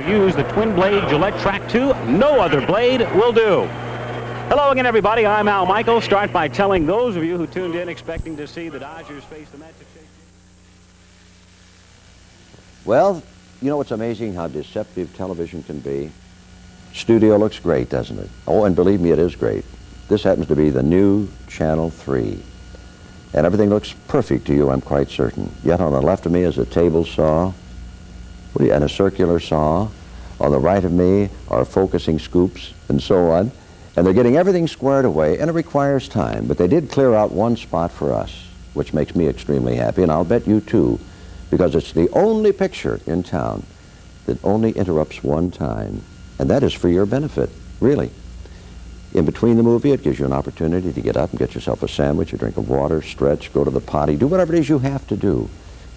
Use the twin blade Gillette Track 2. No other blade will do. Hello again, everybody. I'm Al Michaels. Start by telling those of you who tuned in expecting to see the Dodgers face the Mets. Well, you know, it's amazing how deceptive television can be. Studio looks great, doesn't it? Oh, and believe me, it is great. This happens to be the new Channel 3. And everything looks perfect to you, I'm quite certain. Yet on the left of me is a table saw, and a circular saw. On the right of me are focusing scoops and so on. And they're getting everything squared away, and it requires time. But they did clear out one spot for us, which makes me extremely happy, and I'll bet you too, because it's the only picture in town that only interrupts one time. And that is for your benefit, really. In between the movie, it gives you an opportunity to get up and get yourself a sandwich, a drink of water, stretch, go to the potty, do whatever it is you have to do.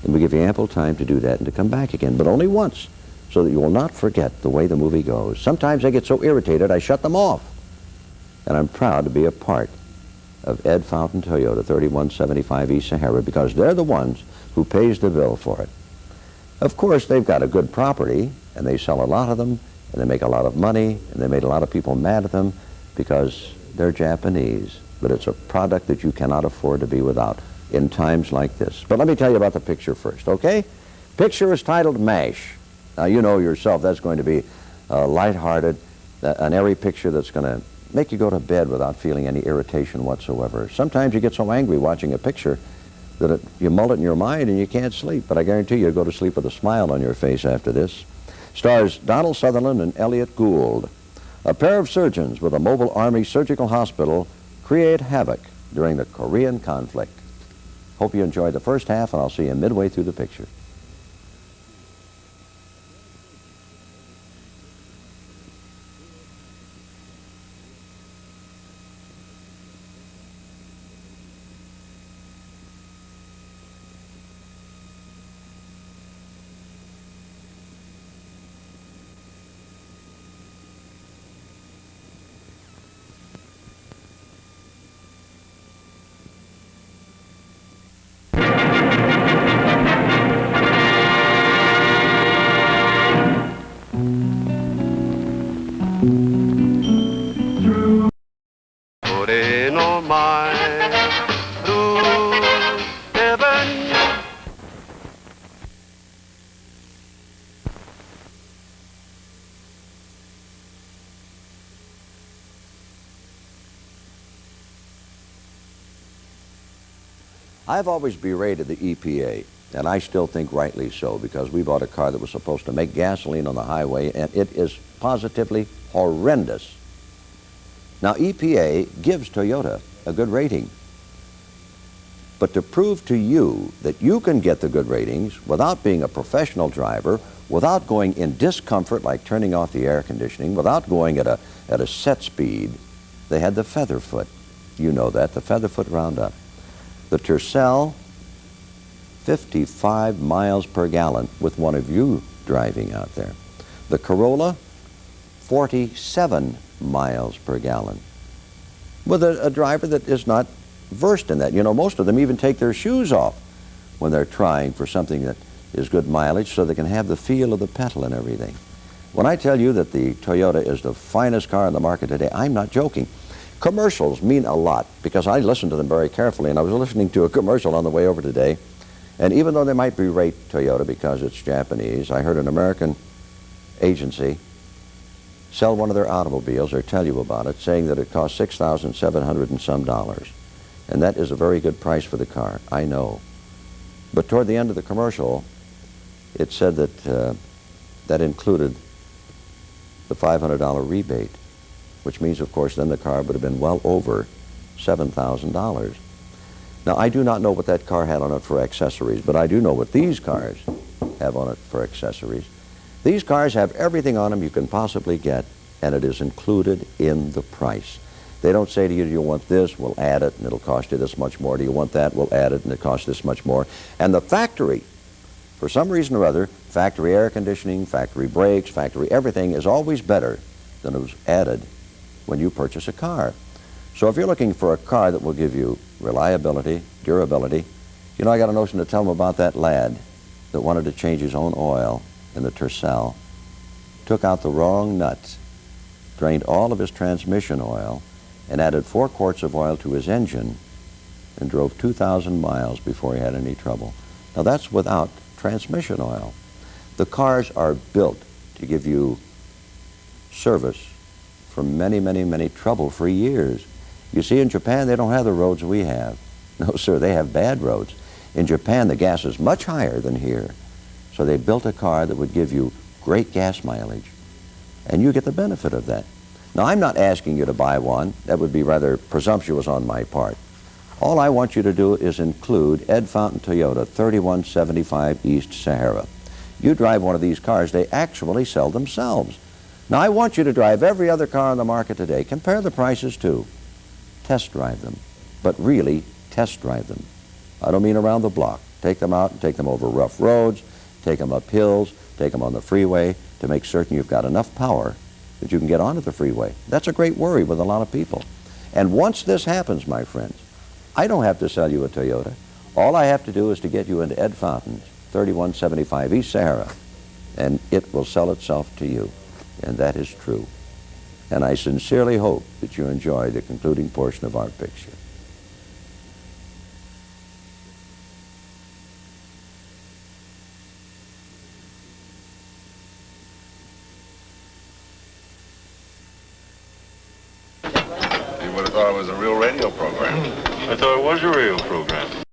And we give you ample time to do that and to come back again, but only once, so that you will not forget the way the movie goes. Sometimes I get so irritated, I shut them off. And I'm proud to be a part of Ed Fountain Toyota, 3175 East Sahara, because they're the ones who pays the bill for it. Of course, they've got a good property, and they sell a lot of them, and they make a lot of money, and they made a lot of people mad at them because they're Japanese. But it's a product that you cannot afford to be without in times like this. But let me tell you about the picture first, okay? Picture is titled MASH. Now, you know yourself that's going to be lighthearted, an airy picture that's going to make you go to bed without feeling any irritation whatsoever. Sometimes you get so angry watching a picture that you mull it in your mind and you can't sleep. But I guarantee you'll go to sleep with a smile on your face after this. Stars Donald Sutherland and Elliot Gould. A pair of surgeons with a mobile Army surgical hospital create havoc during the Korean conflict. Hope you enjoyed the first half, and I'll see you midway through the picture. I've always berated the EPA, and I still think rightly so, because we bought a car that was supposed to make gasoline on the highway, and it is positively horrendous. Now, EPA gives Toyota a good rating. But to prove to you that you can get the good ratings without being a professional driver, without going in discomfort like turning off the air conditioning, without going at a set speed, they had the Featherfoot. You know that, the Featherfoot Roundup. The Tercel, 55 miles per gallon with one of you driving out there. The Corolla, 47 miles per gallon with a driver that is not versed in that. You know, most of them even take their shoes off when they're trying for something that is good mileage so they can have the feel of the pedal and everything. When I tell you that the Toyota is the finest car in the market today, I'm not joking. Commercials mean a lot because I listen to them very carefully, and I was listening to a commercial on the way over today, and even though they might berate Toyota because it's Japanese, I heard an American agency sell one of their automobiles, or tell you about it, saying that it cost $6,700 and some dollars. And that is a very good price for the car, I know. But toward the end of the commercial, it said that that included the $500 rebate, which means, of course, then the car would have been well over $7,000. Now, I do not know what that car had on it for accessories, but I do know what these cars have on it for accessories. These cars have everything on them you can possibly get, and it is included in the price. They don't say to you, do you want this? We'll add it, and it'll cost you this much more. Do you want that? We'll add it, and it costs this much more. And the factory, for some reason or other, factory air conditioning, factory brakes, factory everything is always better than it was added when you purchase a car. So if you're looking for a car that will give you reliability, durability, you know, I got a notion to tell them about that lad that wanted to change his own oil in the Tercel. took out the wrong nuts, drained all of his transmission oil, and added 4 quarts of oil to his engine and drove 2,000 miles before he had any trouble. Now that's without transmission oil. The cars are built to give you service for many, many, many trouble-free years. You see, in Japan, they don't have the roads we have. No, sir, they have bad roads. In Japan, the gas is much higher than here. So they built a car that would give you great gas mileage, and you get the benefit of that. Now, I'm not asking you to buy one. That would be rather presumptuous on my part. All I want you to do is include Ed Fountain Toyota 3175 East Sahara. You drive one of these cars, they actually sell themselves. Now, I want you to drive every other car on the market today. Compare the prices, too. Test drive them, but really test drive them. I don't mean around the block. Take them out and take them over rough roads, take them up hills, take them on the freeway to make certain you've got enough power that you can get onto the freeway. That's a great worry with a lot of people. And once this happens, my friends, I don't have to sell you a Toyota. All I have to do is to get you into Ed Fountain's 3175 East Sahara, and it will sell itself to you. And that is true. And I sincerely hope that you enjoy the concluding portion of our picture. You would have thought it was a real radio program. I thought it was a radio program.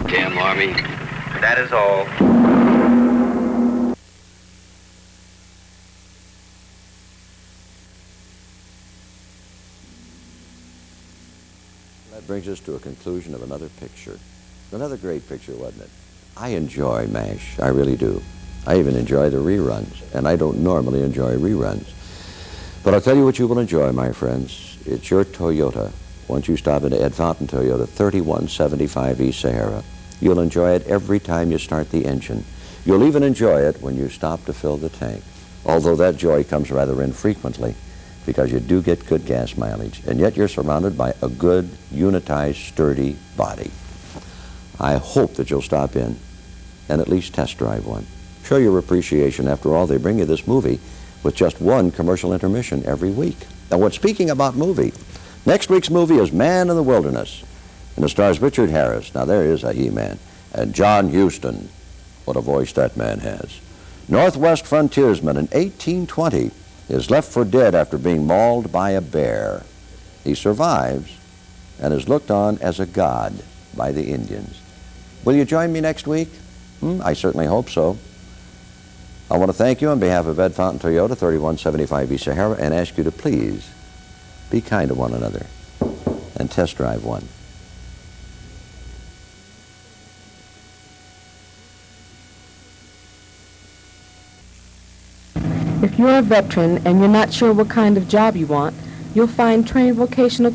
Damn Army. That is all. That brings us to a conclusion of another picture. Another great picture, wasn't it? I enjoy MASH, I really do. I even enjoy the reruns, and I don't normally enjoy reruns. But I'll tell you what you will enjoy, my friends. It's your Toyota. Once you stop into Ed Fountain Toyota 3175 East Sahara, you'll enjoy it every time you start the engine. You'll even enjoy it when you stop to fill the tank, although that joy comes rather infrequently, because you do get good gas mileage, and yet you're surrounded by a good, unitized, sturdy body. I hope that you'll stop in and at least test drive one. Show your appreciation. After all, they bring you this movie with just one commercial intermission every week. And what's speaking about movie, next week's movie is Man in the Wilderness, and it stars Richard Harris. Now there is a He-Man. And John Huston. What a voice that man has. Northwest frontiersman in 1820 is left for dead after being mauled by a bear. He survives and is looked on as a god by the Indians. Will you join me next week? I certainly hope so. I want to thank you on behalf of Ed Fountain Toyota 3175 East Sahara and ask you to please be kind to one another and test drive one. If you're a veteran and you're not sure what kind of job you want, you'll find trained vocational